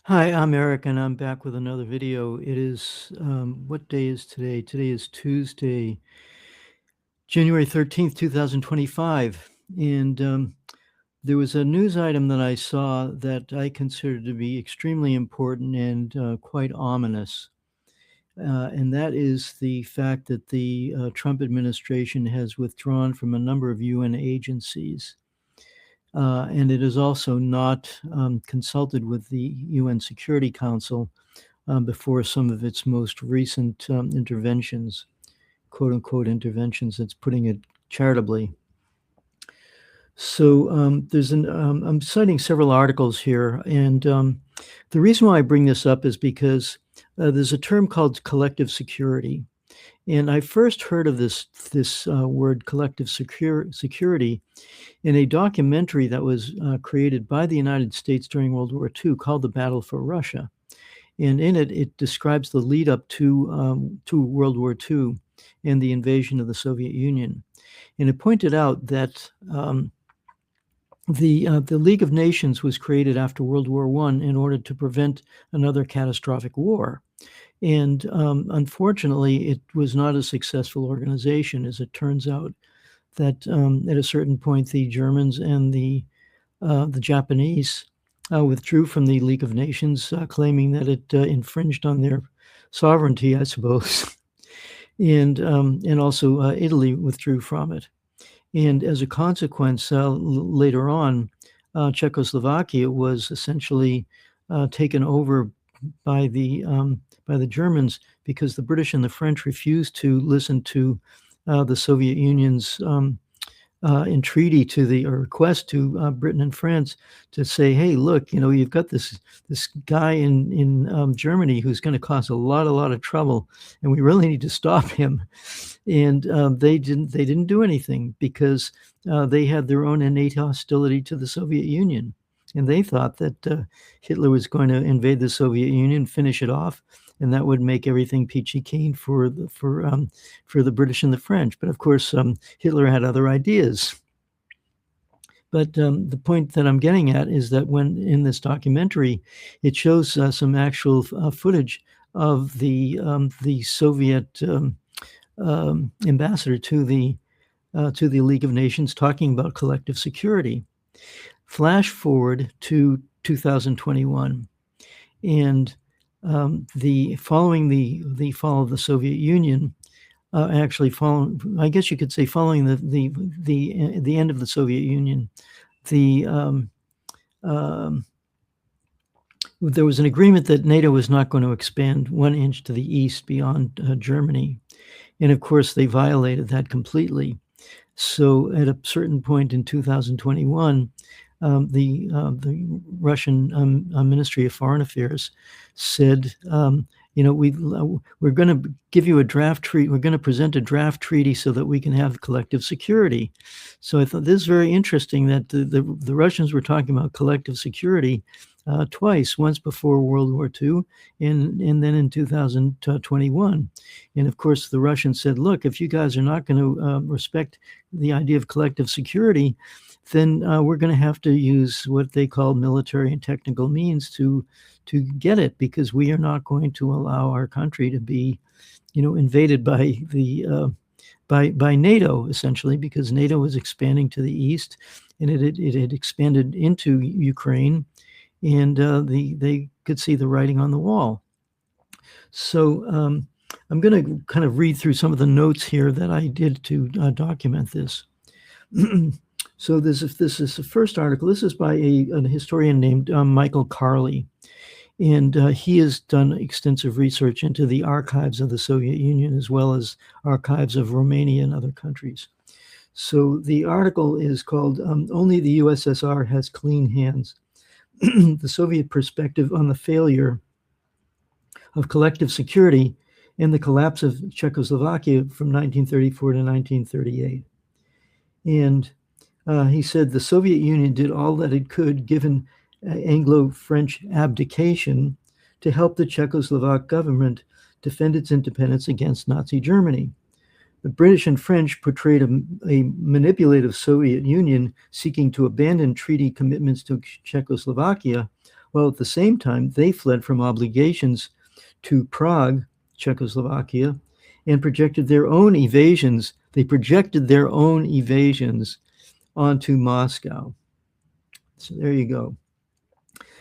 Hi, I'm Eric, and I'm back with another video. It is, what day is today? Today is Tuesday, January 13th, 2025. And there was a news item that I saw that I consider to be extremely important and quite ominous. And that is the fact that the Trump administration has withdrawn from a number of UN agencies. And it has also not consulted with the UN Security Council before some of its most recent interventions, quote unquote interventions. It's putting it charitably. So I'm citing several articles here, and the reason why I bring this up is because there's a term called collective security, and I first heard of this word collective security in a documentary that was created by the United States during World War II called The Battle for Russia. And in it, it describes the lead up to World War II and the invasion of the Soviet Union. And it pointed out that the League of Nations was created after World War I in order to prevent another catastrophic war. And unfortunately, it was not a successful organization, as it turns out. That at a certain point, the Germans and the Japanese withdrew from the League of Nations, claiming that it infringed on their sovereignty, I suppose, and also Italy withdrew from it. And as a consequence, later on, Czechoslovakia was essentially taken over by the Germans because the British and the French refused to listen to the Soviet Union's entreaty to the or request to Britain and France to say, hey, look, you've got this guy in Germany who's going to cause a lot of trouble, and we really need to stop him. And they didn't do anything because they had their own innate hostility to the Soviet Union, and they thought that Hitler was going to invade the Soviet Union, finish it off, and that would make everything peachy keen for the British and the French. But of course, Hitler had other ideas. But the point that I'm getting at is that when in this documentary, it shows some actual footage of the Soviet ambassador to the League of Nations talking about collective security. Flash forward to 2021, and following the fall of the Soviet Union, actually I guess you could say following the end of the Soviet Union, there was an agreement that NATO was not going to expand 1 inch to the east beyond Germany, and of course they violated that completely. So at a certain point in 2021, the Russian Ministry of Foreign Affairs said, we're going to give you a draft treaty. We're going to present a draft treaty so that we can have collective security. So I thought this is very interesting that the Russians were talking about collective security twice, once before World War II and then in 2021. And of course, the Russians said, look, if you guys are not going to respect the idea of collective security, then we're going to have to use what they call military and technical means to get it, because we are not going to allow our country to be, invaded by by NATO, essentially, because NATO was expanding to the east, and it had expanded into Ukraine, and they could see the writing on the wall. So I'm going to kind of read through some of the notes here that I did to document this. So this is the first article. This is by a historian named Michael Carley, and he has done extensive research into the archives of the Soviet Union as well as archives of Romania and other countries. So the article is called "Only the USSR Has Clean Hands: The Soviet Perspective on the Failure of Collective Security and the Collapse of Czechoslovakia from 1934 to 1938." And he said the Soviet Union did all that it could, given Anglo-French abdication, to help the Czechoslovak government defend its independence against Nazi Germany. The British and French portrayed a manipulative Soviet Union seeking to abandon treaty commitments to Czechoslovakia, while at the same time they fled from obligations to Prague, Czechoslovakia, and projected their own evasions. They projected their own evasions onto Moscow. So there you go.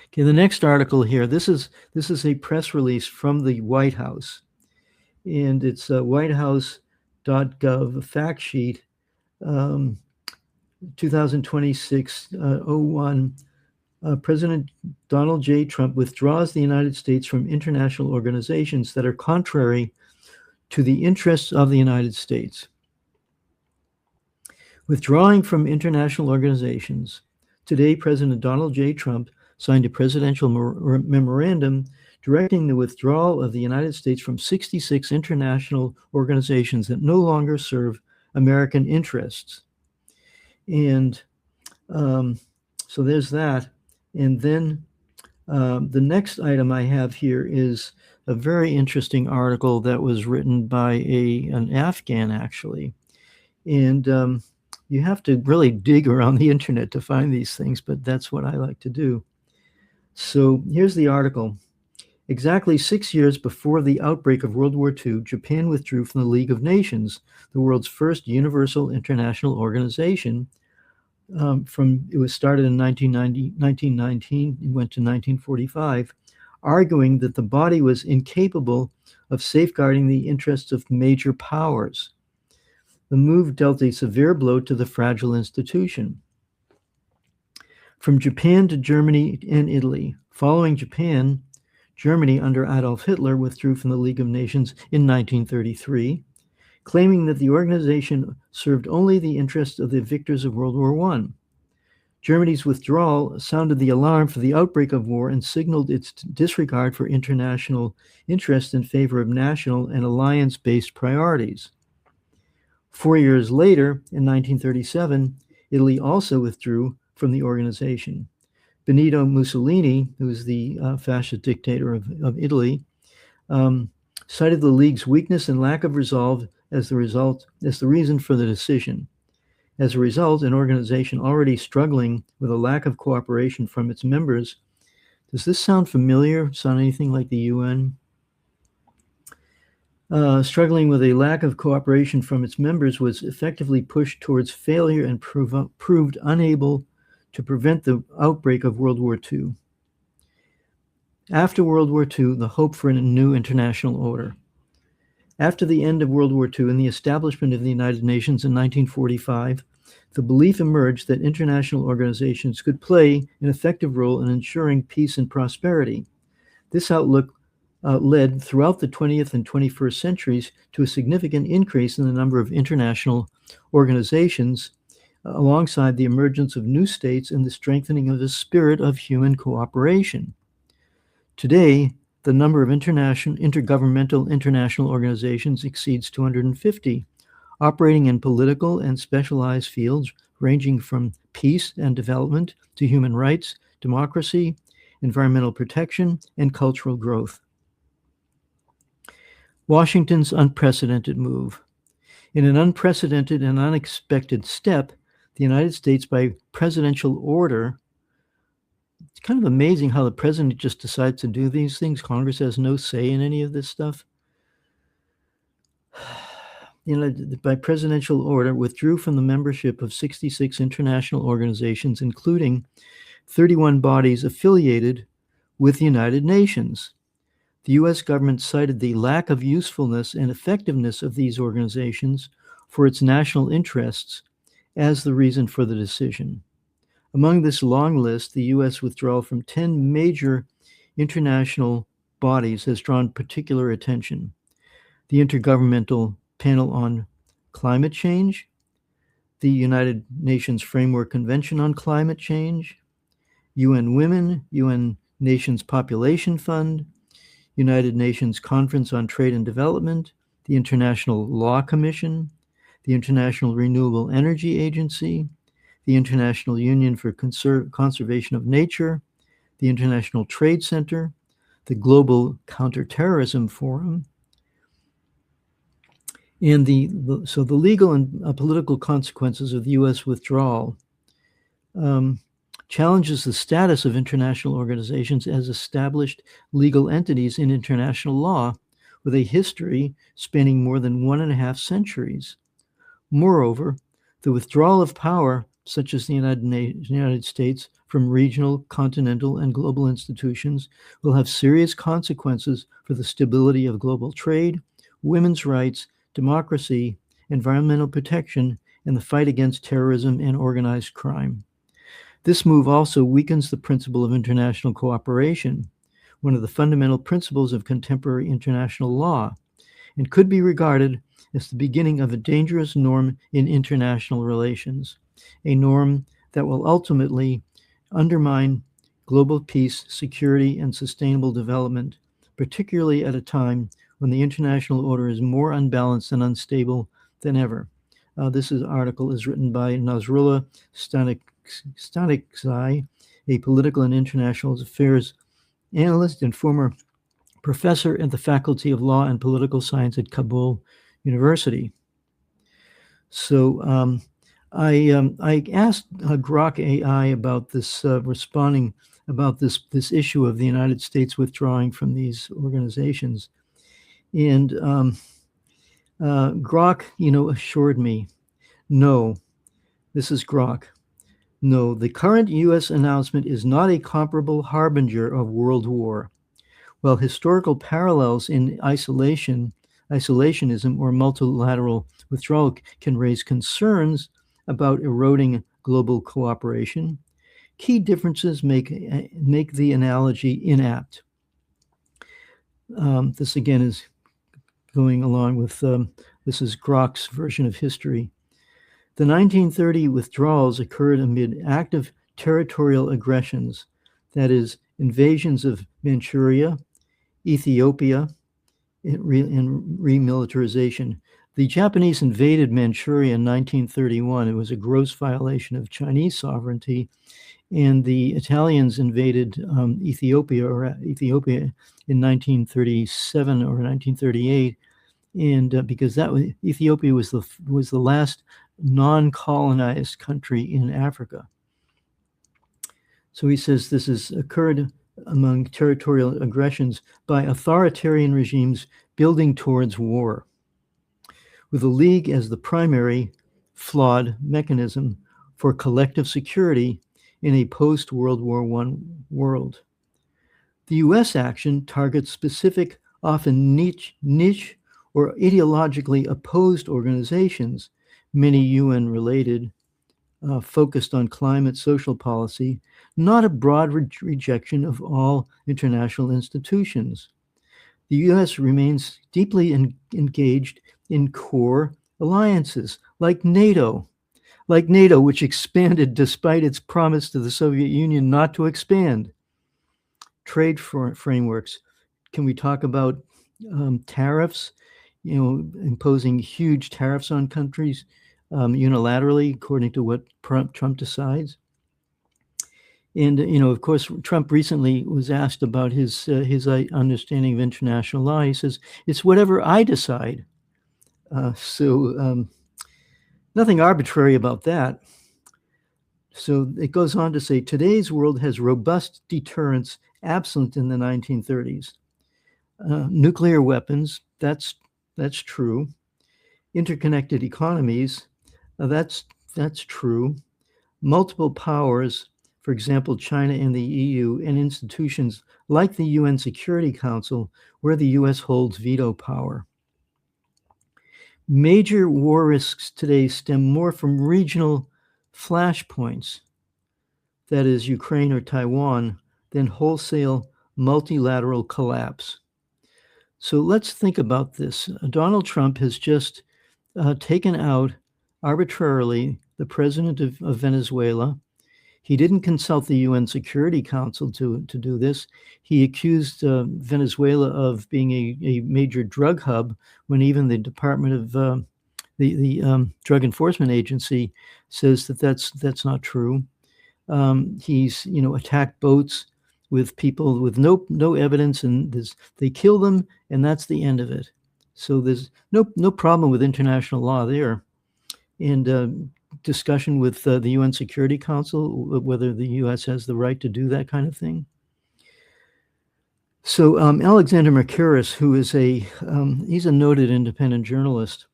Okay, the next article here. This is a press release from the White House, and it's a whitehouse.gov fact sheet, 2026-01. President Donald J. Trump withdraws the United States from international organizations that are contrary to the interests of the United States. Withdrawing from international organizations, today President Donald J. Trump signed a presidential memorandum directing the withdrawal of the United States from 66 international organizations that no longer serve American interests. And so there's that. And then the next item I have here is a very interesting article that was written by an Afghan, actually. And you have to really dig around the internet to find these things, but that's what I like to do. So here's the article. Exactly 6 years before the outbreak of World War II, Japan withdrew from the League of Nations, the world's first universal international organization. It was started in 1919, it went to 1945, arguing that the body was incapable of safeguarding the interests of major powers. The move dealt a severe blow to the fragile institution. From Japan to Germany and Italy. Following Japan, Germany under Adolf Hitler withdrew from the League of Nations in 1933, claiming that the organization served only the interests of the victors of World War I. Germany's withdrawal sounded the alarm for the outbreak of war and signaled its disregard for international interest in favor of national and alliance-based priorities. 4 years later, in 1937, Italy also withdrew from the organization. Benito Mussolini, who was the fascist dictator of Italy, cited the League's weakness and lack of resolve as the reason for the decision. As a result, an organization already struggling with a lack of cooperation from its members. Does this sound familiar? Sound anything like the UN? Struggling with a lack of cooperation from its members was effectively pushed towards failure and proved unable to prevent the outbreak of World War II. After World War II, the hope for a new international order. After the end of World War II and the establishment of the United Nations in 1945, the belief emerged that international organizations could play an effective role in ensuring peace and prosperity. This outlook led throughout the 20th and 21st centuries to a significant increase in the number of international organizations, alongside the emergence of new states and the strengthening of the spirit of human cooperation. Today, the number of intergovernmental international organizations exceeds 250, operating in political and specialized fields ranging from peace and development to human rights, democracy, environmental protection, and cultural growth. Washington's unprecedented move. In an unprecedented and unexpected step, the United States, by presidential order, it's kind of amazing how the president just decides to do these things. Congress has no say in any of this stuff. By presidential order, withdrew from the membership of 66 international organizations, including 31 bodies affiliated with the United Nations. The U.S. government cited the lack of usefulness and effectiveness of these organizations for its national interests as the reason for the decision. Among this long list, the U.S. withdrawal from 10 major international bodies has drawn particular attention. The Intergovernmental Panel on Climate Change, the United Nations Framework Convention on Climate Change, UN Women, UN Nations Population Fund, United Nations Conference on Trade and Development, the International Law Commission, the International Renewable Energy Agency, the International Union for Conservation of Nature, the International Trade Center, the Global Counterterrorism Forum, and the legal and political consequences of the U.S. withdrawal. challenges the status of international organizations as established legal entities in international law with a history spanning more than 1.5 centuries. Moreover, the withdrawal of power, such as the United States, from regional, continental, and global institutions will have serious consequences for the stability of global trade, women's rights, democracy, environmental protection, and the fight against terrorism and organized crime. This move also weakens the principle of international cooperation, one of the fundamental principles of contemporary international law, and could be regarded as the beginning of a dangerous norm in international relations, a norm that will ultimately undermine global peace, security, and sustainable development, particularly at a time when the international order is more unbalanced and unstable than ever. This article is written by Nasrullah Stanikzai, a political and international affairs analyst and former professor at the Faculty of Law and Political Science at Kabul University. So I asked Grok AI about this, responding about this issue of the United States withdrawing from these organizations, and Grok, assured me, no, this is Grok. No, the current U.S. announcement is not a comparable harbinger of world war. While historical parallels in isolationism or multilateral withdrawal can raise concerns about eroding global cooperation, key differences make the analogy inapt. This again is going along with, this is Grok's version of history. The 1930 withdrawals occurred amid active territorial aggressions, that is, invasions of Manchuria, Ethiopia, and remilitarization. The Japanese invaded Manchuria in 1931. It was a gross violation of Chinese sovereignty, and the Italians invaded Ethiopia in 1937 or 1938, and because Ethiopia was the last non-colonized country in Africa. So he says this has occurred among territorial aggressions by authoritarian regimes building towards war, with the League as the primary flawed mechanism for collective security in a post-World War I world. The U.S. action targets specific, often niche or ideologically opposed organizations, many UN-related, focused on climate social policy, not a broad rejection of all international institutions. The U.S. remains deeply engaged in core alliances like NATO, which expanded despite its promise to the Soviet Union not to expand. Trade frameworks. Can we talk about tariffs? Imposing huge tariffs on countries unilaterally, according to what Trump decides. And of course, Trump recently was asked about his understanding of international law. He says it's whatever I decide. So nothing arbitrary about that. So it goes on to say today's world has robust deterrence absent in the 1930s. Nuclear weapons, that's true. Interconnected economies, that's true. Multiple powers, for example, China and the EU, and institutions like the UN Security Council, where the US holds veto power. Major war risks today stem more from regional flashpoints, that is Ukraine or Taiwan, than wholesale multilateral collapse. So let's think about this. Donald Trump has just taken out arbitrarily the president of Venezuela. He didn't consult the UN Security Council to do this. He accused Venezuela of being a major drug hub when even the Department of the Drug Enforcement Agency says that that's not true. He's attacked boats with people with no evidence, and they kill them, and that's the end of it. So there's no problem with international law there. And discussion with the UN Security Council, whether the U.S. has the right to do that kind of thing. So Alexander Mercouris, who is he's a noted independent journalist,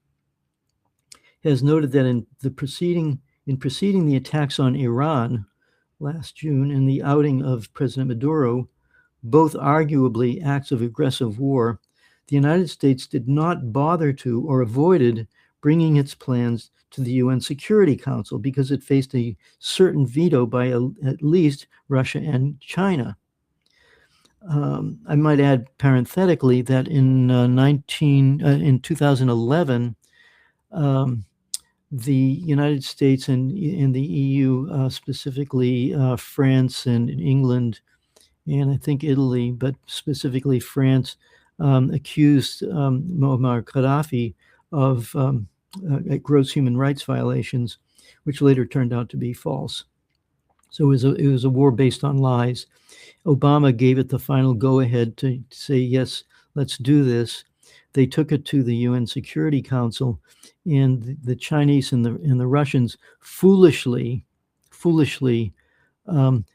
has noted that in preceding the attacks on Iran last June and the outing of President Maduro, both arguably acts of aggressive war, the United States did not bother to or avoided bringing its plans to the UN Security Council because it faced a certain veto by at least Russia and China. I might add parenthetically that in 2011, the United States and the EU, specifically France and England, and I think Italy, but specifically France, accused Muammar Gaddafi of gross human rights violations, which later turned out to be false. So it was a war based on lies. Obama gave it the final go-ahead to say, yes, let's do this. They took it to the UN Security Council, and the Chinese and the Russians foolishly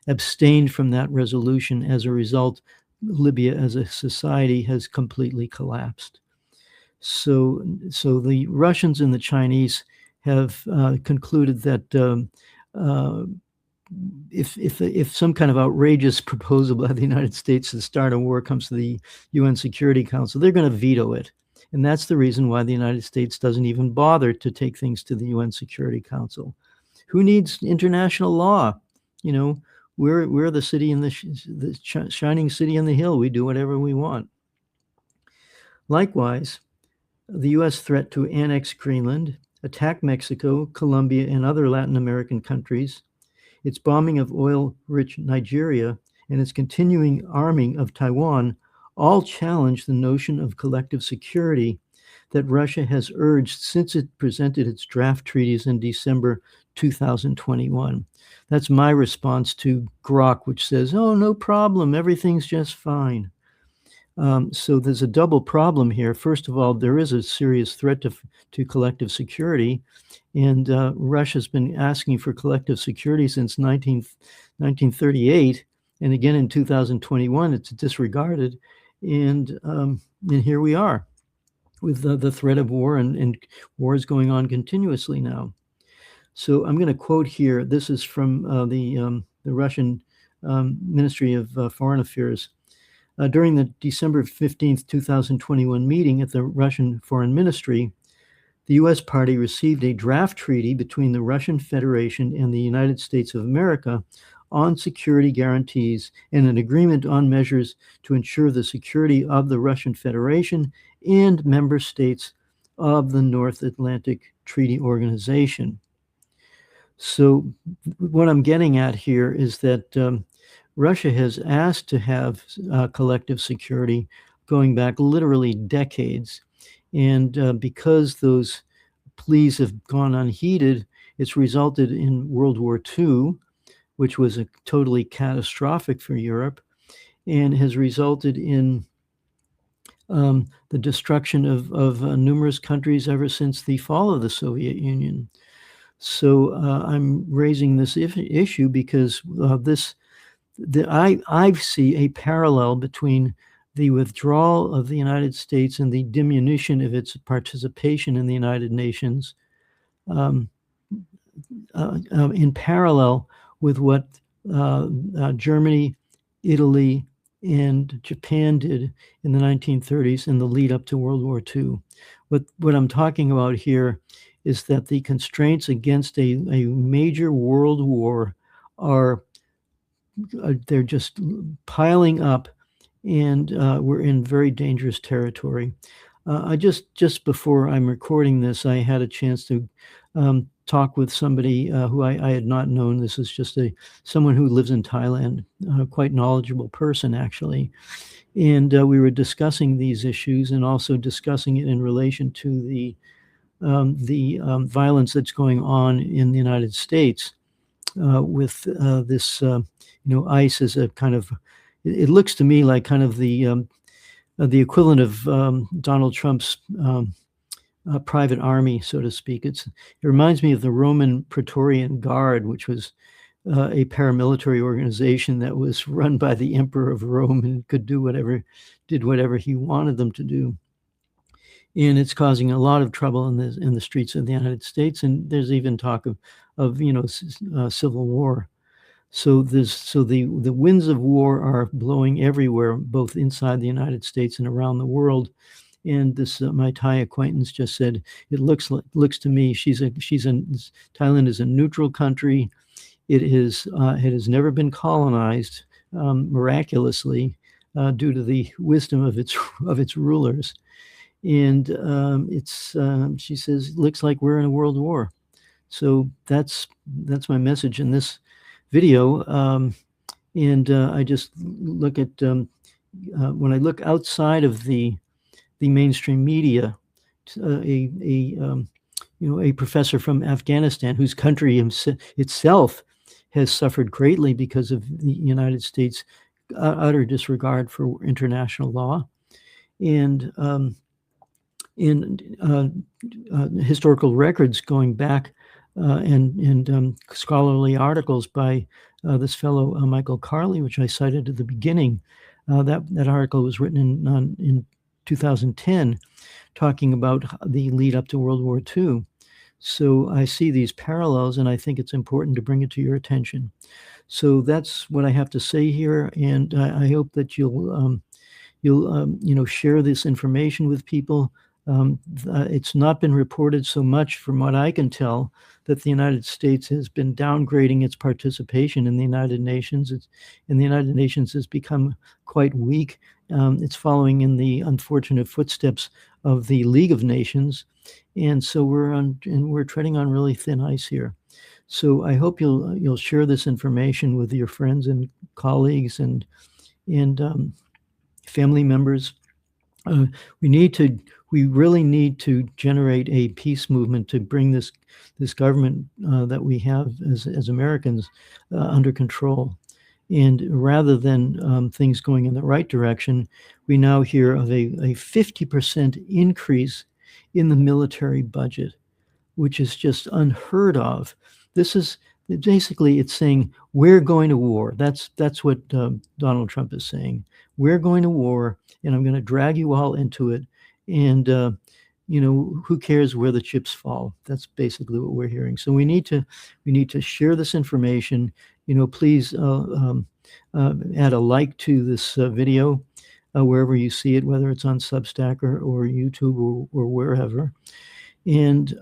abstained from that resolution. As a result, Libya as a society has completely collapsed. So the Russians and the Chinese have concluded that if some kind of outrageous proposal by the United States to start a war comes to the UN Security Council, they're going to veto it. And that's the reason why the United States doesn't even bother to take things to the UN Security Council. Who needs international law? You know, we're the city in the shining city on the hill. We do whatever we want. Likewise, the U.S. threat to annex Greenland, attack Mexico, Colombia, and other Latin American countries, its bombing of oil-rich Nigeria, and its continuing arming of Taiwan all challenge the notion of collective security that Russia has urged since it presented its draft treaties in December 2021. That's my response to Grok, which says, oh, no problem, everything's just fine. So there's a double problem here. First of all, there is a serious threat to collective security, and Russia's been asking for collective security since 1938, and again in 2021, it's disregarded, and here we are with the threat of war, and wars going on continuously now. So I'm going to quote here. This is from the Russian Ministry of Foreign Affairs. During the December 15th, 2021 meeting at the Russian Foreign Ministry, the U.S. party received a draft treaty between the Russian Federation and the United States of America on security guarantees and an agreement on measures to ensure the security of the Russian Federation and member states of the North Atlantic Treaty Organization. So what I'm getting at here is that Russia has asked to have collective security going back literally decades. And because those pleas have gone unheeded, it's resulted in World War II, which was totally catastrophic for Europe, and has resulted in the destruction of numerous countries ever since the fall of the Soviet Union. So I'm raising this issue because I see a parallel between the withdrawal of the United States and the diminution of its participation in the United Nations in parallel with what Germany, Italy, and Japan did in the 1930s in the lead up to World War II. What I'm talking about here is that the constraints against a major world war they're just piling up, and we're in very dangerous territory. I just before I'm recording this, I had a chance to talk with somebody who I had not known. This is just someone who lives in Thailand, quite knowledgeable person actually, and we were discussing these issues and also discussing it in relation to the violence that's going on in the United States with this, ICE as a kind of, it looks to me like kind of the equivalent of Donald Trump's private army, so to speak. It reminds me of the Roman Praetorian Guard, which was a paramilitary organization that was run by the Emperor of Rome and could did whatever he wanted them to do. And it's causing a lot of trouble in the streets of the United States. And there's even talk of civil war. So the winds of war are blowing everywhere, both inside the United States and around the world. And this my Thai acquaintance just said, it looks to me Thailand is a neutral country. It has never been colonized miraculously due to the wisdom of its rulers. And she says, looks like we're in a world war. So that's my message in this video. And I just look at when I look outside of the mainstream media, a professor from Afghanistan whose country itself has suffered greatly because of the United States' utter disregard for international law, and historical records going back and scholarly articles by this fellow Michael Carley, which I cited at the beginning. That article was written in 2010, talking about the lead up to World War II. So I see these parallels, and I think it's important to bring it to your attention. So that's what I have to say here, and I hope that you'll share this information with people. It's not been reported so much, from what I can tell, that the United States has been downgrading its participation in the United Nations. And the United Nations has become quite weak. It's following in the unfortunate footsteps of the League of Nations, and so we're treading on really thin ice here. So I hope you'll share this information with your friends and colleagues and family members. We really need to generate a peace movement to bring this government that we have as Americans under control. And rather than things going in the right direction, we now hear of a 50% increase in the military budget, which is just unheard of. This is basically, it's saying we're going to war. That's what Donald Trump is saying. We're going to war, and I'm going to drag you all into it. And who cares where the chips fall? That's basically what we're hearing. So we need to share this information. Please add a like to this video wherever you see it, whether it's on Substack or YouTube or wherever. And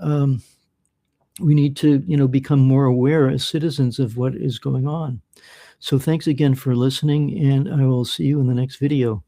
we need to become more aware as citizens of what is going on. So thanks again for listening, and I will see you in the next video.